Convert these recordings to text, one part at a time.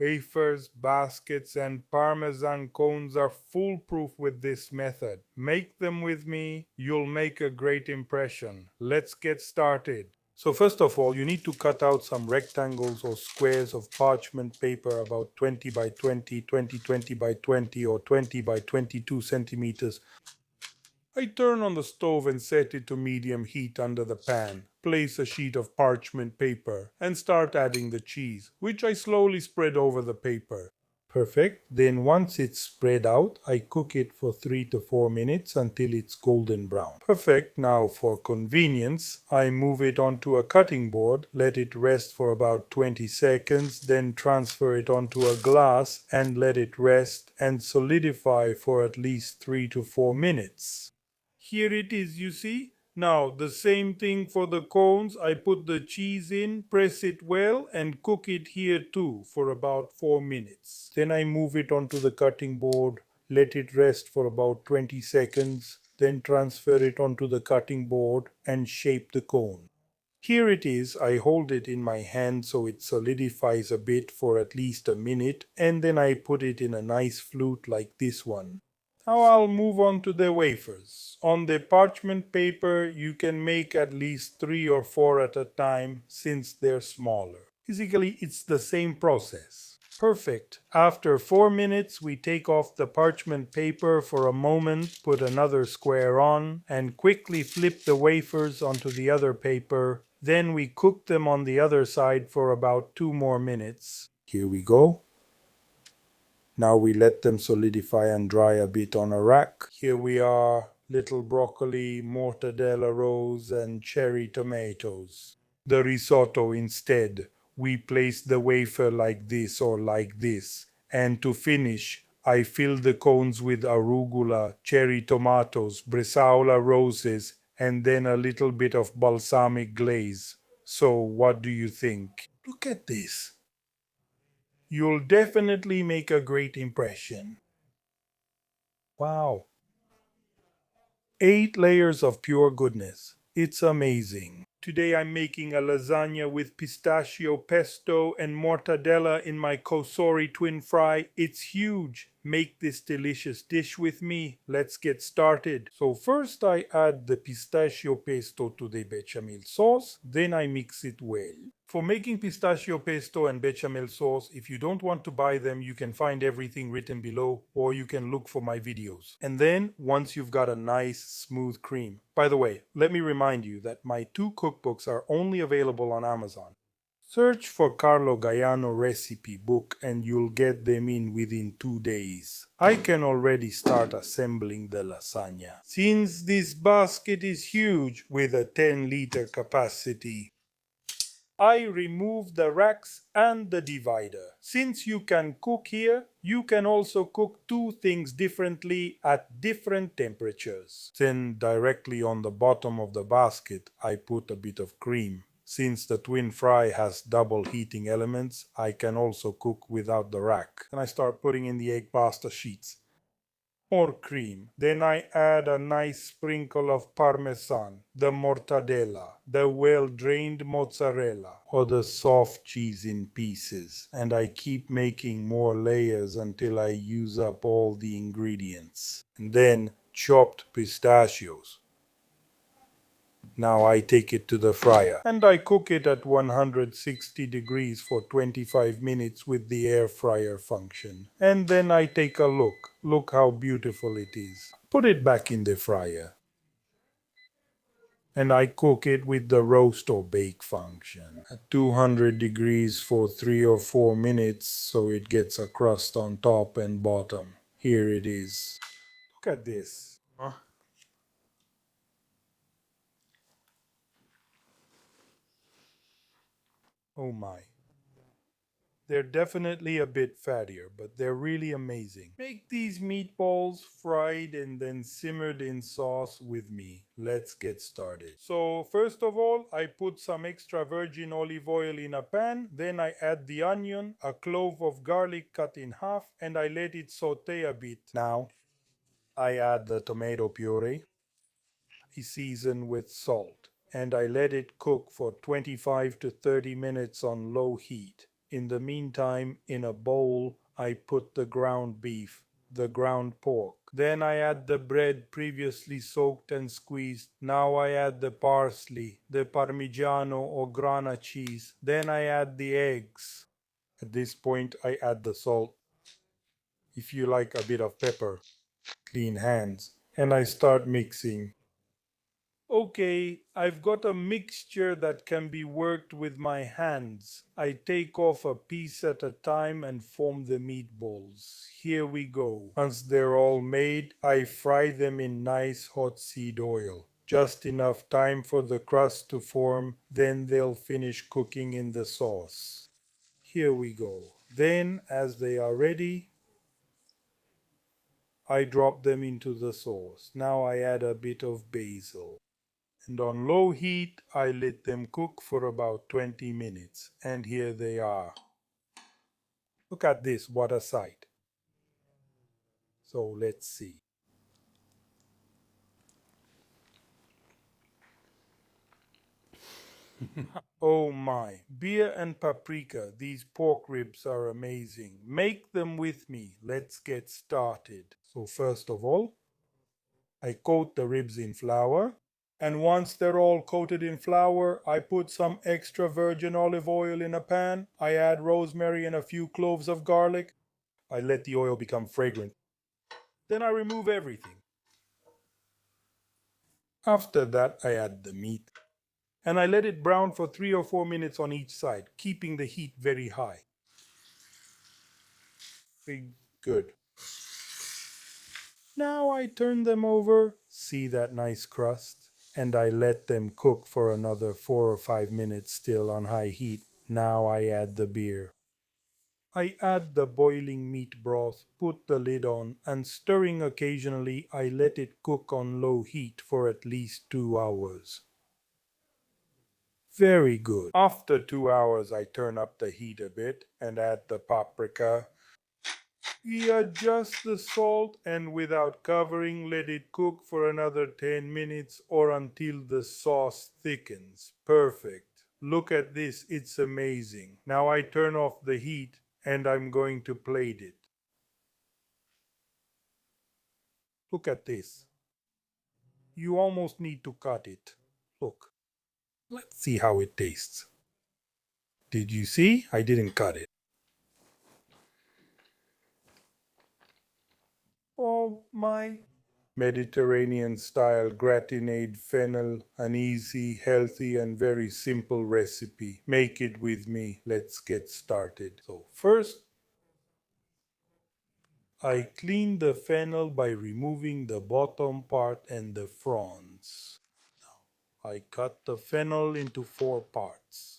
Wafers, baskets, and Parmesan cones are foolproof with this method. Make them with me, you'll make a great impression. Let's get started. So first of all, you need to cut out some rectangles or squares of parchment paper about 20 by 20, 20 by 20, or 20 by 22 centimeters. I turn on the stove and set it to medium heat under the pan. Place a sheet of parchment paper and start adding the cheese, which I slowly spread over the paper. Perfect. Then once it's spread out, I cook it for 3 to 4 minutes until it's golden brown. Perfect. Now for convenience, I move it onto a cutting board, let it rest for about 20 seconds, then transfer it onto a glass and let it rest and solidify for at least 3 to 4 minutes. Here it is, you see. Now, the same thing for the cones. I put the cheese in, press it well, and cook it here too for about 4 minutes. Then I move it onto the cutting board, let it rest for about 20 seconds, then transfer it onto the cutting board and shape the cone. Here it is. I hold it in my hand so it solidifies a bit for at least a minute, and then I put it in a nice flute like this one. Now I'll move on to the wafers. On the parchment paper, you can make at least 3 or 4 at a time since they're smaller. Basically, it's the same process. Perfect. After 4 minutes, we take off the parchment paper for a moment, put another square on, and quickly flip the wafers onto the other paper. Then we cook them on the other side for about 2 more minutes. Here we go. Now we let them solidify and dry a bit on a rack. Here we are, little broccoli, mortadella rolls, and cherry tomatoes. The risotto instead, we place the wafer like this or like this. And to finish, I fill the cones with arugula, cherry tomatoes, bresaola roses, and then a little bit of balsamic glaze. So what do you think? Look at this. You'll definitely make a great impression. Wow. 8 layers of pure goodness. It's amazing. Today I'm making a lasagna with pistachio, pesto, and mortadella in my kosori twin fry. It's huge. Make this delicious dish with me. Let's get started. So first I add the pistachio pesto to the bechamel sauce, then I mix it well. For making pistachio pesto and bechamel sauce, if you don't want to buy them, you can find everything written below, or you can look for my videos. And then, once you've got a nice, smooth cream. By the way, let me remind you that my 2 cookbooks are only available on Amazon. Search for Carlo Gaiano recipe book and you'll get them in within 2 days. I can already start assembling the lasagna. Since this basket is huge with a 10-liter capacity, I remove the racks and the divider. Since you can cook here, you can also cook 2 things differently at different temperatures. Then directly on the bottom of the basket, I put a bit of cream. Since the twin fry has double heating elements, I can also cook without the rack. And I start putting in the egg pasta sheets. More cream. Then I add a nice sprinkle of Parmesan, the mortadella, the well-drained mozzarella, or the soft cheese in pieces. And I keep making more layers until I use up all the ingredients. And then chopped pistachios. Now I take it to the fryer and I cook it at 160 degrees for 25 minutes with the air fryer function. And then I take a look. Look how beautiful it is. Put it back in the fryer. And I cook it with the roast or bake function at 200 degrees for 3 or 4 minutes so it gets a crust on top and bottom. Here it is. Look at this. Oh my. They're definitely a bit fattier, but they're really amazing. Make these meatballs fried and then simmered in sauce with me. Let's get started. So first of all, I put some extra virgin olive oil in a pan. Then I add the onion, a clove of garlic cut in half, and I let it saute a bit. Now I add the tomato puree. I season with salt and I let it cook for 25 to 30 minutes on low heat. In the meantime, in a bowl, I put the ground beef, the ground pork. Then I add the bread previously soaked and squeezed. Now I add the parsley, the Parmigiano or Grana cheese. Then I add the eggs. At this point, I add the salt. If you like a bit of pepper, clean hands. And I start mixing. Okay, I've got a mixture that can be worked with my hands. I take off a piece at a time and form the meatballs. Here we go. Once they're all made, I fry them in nice hot seed oil. Just enough time for the crust to form, then they'll finish cooking in the sauce. Here we go. Then, as they are ready, I drop them into the sauce. Now I add a bit of basil. And on low heat, I let them cook for about 20 minutes. And here they are. Look at this, what a sight. So let's see. Oh my, beer and paprika, these pork ribs are amazing. Make them with me. Let's get started. So first of all, I coat the ribs in flour. And once they're all coated in flour, I put some extra virgin olive oil in a pan. I add rosemary and a few cloves of garlic. I let the oil become fragrant. Then I remove everything. After that, I add the meat. And I let it brown for 3 or 4 minutes on each side, keeping the heat very high. Very good. Now I turn them over. See that nice crust? And I let them cook for another 4 or 5 minutes still on high heat. Now I add the beer. I add the boiling meat broth, put the lid on, and stirring occasionally, I let it cook on low heat for at least 2 hours. Very good. After 2 hours, I turn up the heat a bit and add the paprika. We adjust the salt and without covering, let it cook for another 10 minutes or until the sauce thickens. Perfect. Look at this, it's amazing. Now I turn off the heat and I'm going to plate it. Look at this. You almost need to cut it. Look. Let's see how it tastes. Did you see? I didn't cut it. Oh my. Mediterranean style gratinéed fennel, an easy, healthy and very simple recipe. Make it with me. Let's get started. So first, I clean the fennel by removing the bottom part and the fronds. Now, I cut the fennel into 4 parts.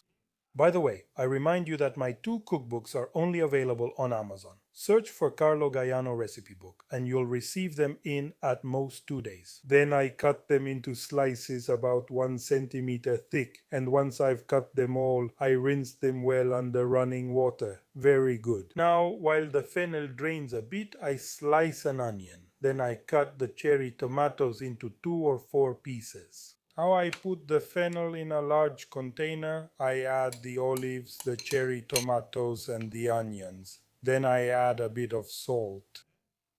By the way, I remind you that my 2 cookbooks are only available on Amazon. Search for Carlo Gaiano recipe book and you'll receive them in at most 2 days. Then I cut them into slices about 1 centimeter thick, and once I've cut them all, I rinse them well under running water. Very good. Now, while the fennel drains a bit, I slice an onion. Then I cut the cherry tomatoes into 2 or 4 pieces. Now I put the fennel in a large container. I add the olives, the cherry tomatoes and the onions. Then I add a bit of salt,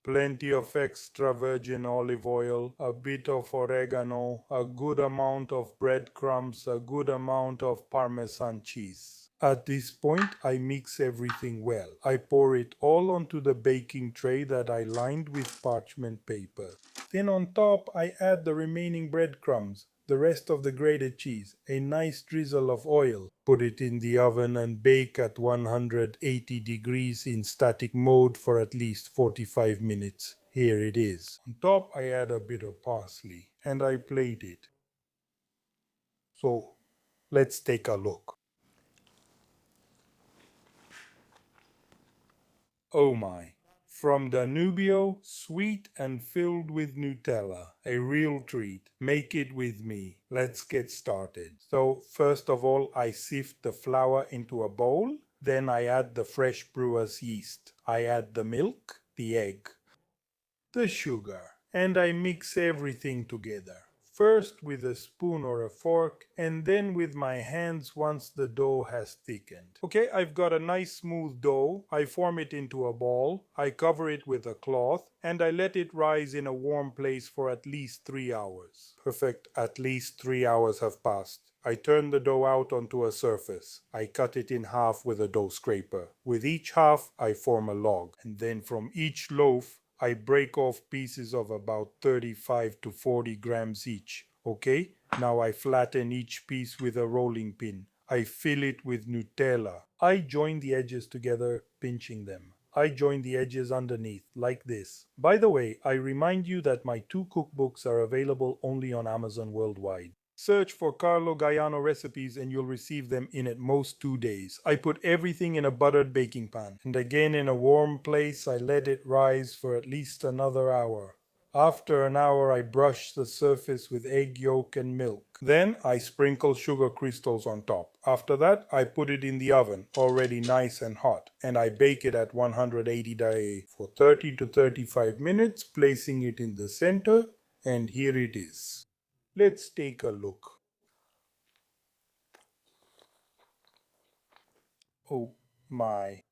plenty of extra virgin olive oil, a bit of oregano, a good amount of breadcrumbs, a good amount of Parmesan cheese. At this point, I mix everything well. I pour it all onto the baking tray that I lined with parchment paper. Then on top, I add the remaining breadcrumbs, the rest of the grated cheese, a nice drizzle of oil. Put it in the oven and bake at 180 degrees in static mode for at least 45 minutes. Here it is. On top, I add a bit of parsley and I plate it. So, let's take a look. Oh my. From Danubio, sweet and filled with Nutella. A real treat. Make it with me. Let's get started. So first of all, I sift the flour into a bowl. Then I add the fresh brewer's yeast. I add the milk, the egg, the sugar, and I mix everything together. first with a spoon or a fork, and then with my hands once the dough has thickened. Okay, I've got a nice smooth dough. I form it into a ball, I cover it with a cloth, and I let it rise in a warm place for at least 3 hours. Perfect, at least 3 hours have passed. I turn the dough out onto a surface. I cut it in half with a dough scraper. With each half, I form a log, and then from each loaf, I break off pieces of about 35 to 40 grams each. Okay? Now I flatten each piece with a rolling pin. I fill it with Nutella. I join the edges together, pinching them. I join the edges underneath, like this. By the way, I remind you that my 2 cookbooks are available only on Amazon worldwide. Search for Carlo Gaiano recipes and you'll receive them in at most 2 days. I put everything in a buttered baking pan, and again in a warm place I let it rise for at least another hour. After an hour I brush the surface with egg yolk and milk. Then I sprinkle sugar crystals on top. After that I put it in the oven, already nice and hot, and I bake it at 180 degrees for 30 to 35 minutes, placing it in the center, and here it is. Let's take a look. Oh my.